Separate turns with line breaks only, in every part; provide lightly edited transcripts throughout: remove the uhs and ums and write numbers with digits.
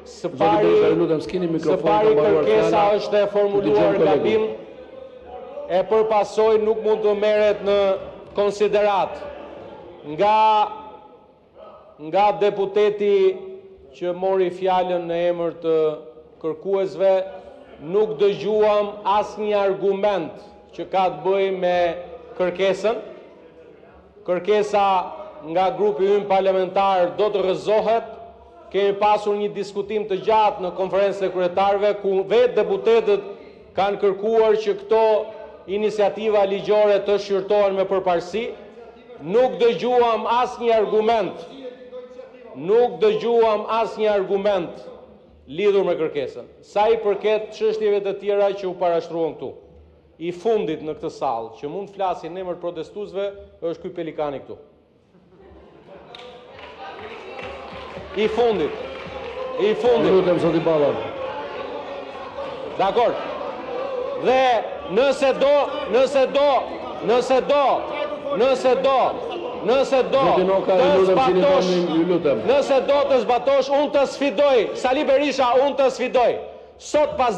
Së pari kërkesa është e formuluar gabim, e përpasoj nuk mund të merret në konsiderat. Nga deputeti që mori fjalën në emër të kërkuesve, nuk dëgjuam asnjë argument që ka të bëjë me kërkesën. Kërkesa nga grupi ynë parlamentar do të rrëzohet. Kemi pasur një diskutim të gjatë në konferencën e kryetarëve ku vetë deputetët kanë kërkuar që këto iniciativa ligjore të shqyrtohen me përparësi. Nuk dëgjuam asnjë argument lidhur me kërkesën. Sa i përket çështjeve të tjera që u parashtruan këtu. I fundit në këtë sallë që mund të flasin në emër protestuesve është ky pelikani këtu. I fundit.
Lutem zoti Balla.
Dakor. Dhe nëse do të zbatosh, unë të sfidoj, Sali Berisha, unë të sfidoj. Sot pas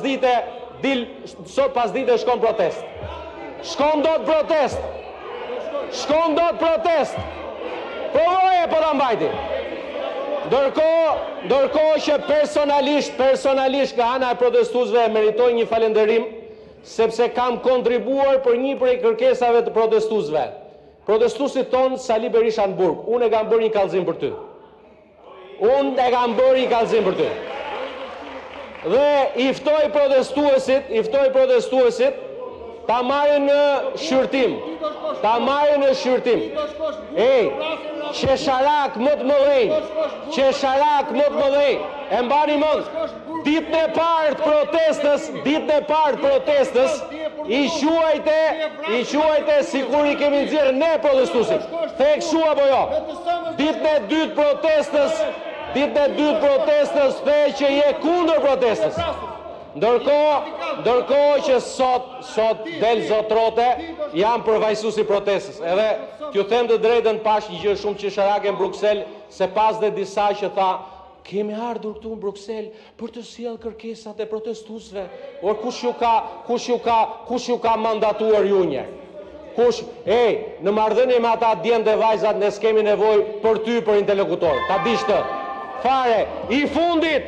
dite shkon protest. Shkon do të protest. Provoje po ta mbajti. Ndërkohë që personalisht nga ana e protestuesve meritoj një falënderim sepse kam kontribuar për një prej kërkesave të protestuesve. Protestuesit ton Sali Berisha në burg, unë e kam bërë një kallëzim për ty. Dhe i ftoj protestuesit ta marrin në shqyrtim. Qesharak më të mëdhej. E mbani mend, ditën e parë të protestës, i quajte sikur I kemi nxjerrë ne protestuesit. The kështu apo jo? Ditën e dytë protestës the që je kundër protestës. Ndërkohë që sot del zotrote, jam përvajsuesi protestës. Edhe t'ju them të drejtën, pash një gjë shumë qesharake në Bruksel, se pas dhe disa që tha, kemi ardhur këtu në Bruksel për të sjellë kërkesat e protestuesve. Or kush ju ka mandatuar ju një? Në marrëdhënie me ata djemt dhe vajzat ne s'kemi nevojë për ty për interlokutor. Ta dish të. Fare, I fundit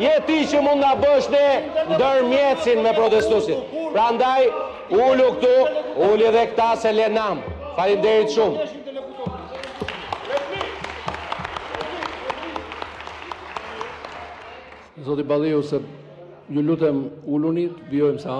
je ti që mund na bësh ne ndërmjetësin me protestuesit. Prandaj ulu këtu, uli edhe këta se le nam. Faleminderit shumë.
Zoti Balliu, se ju lutem uluni, vijojmë sa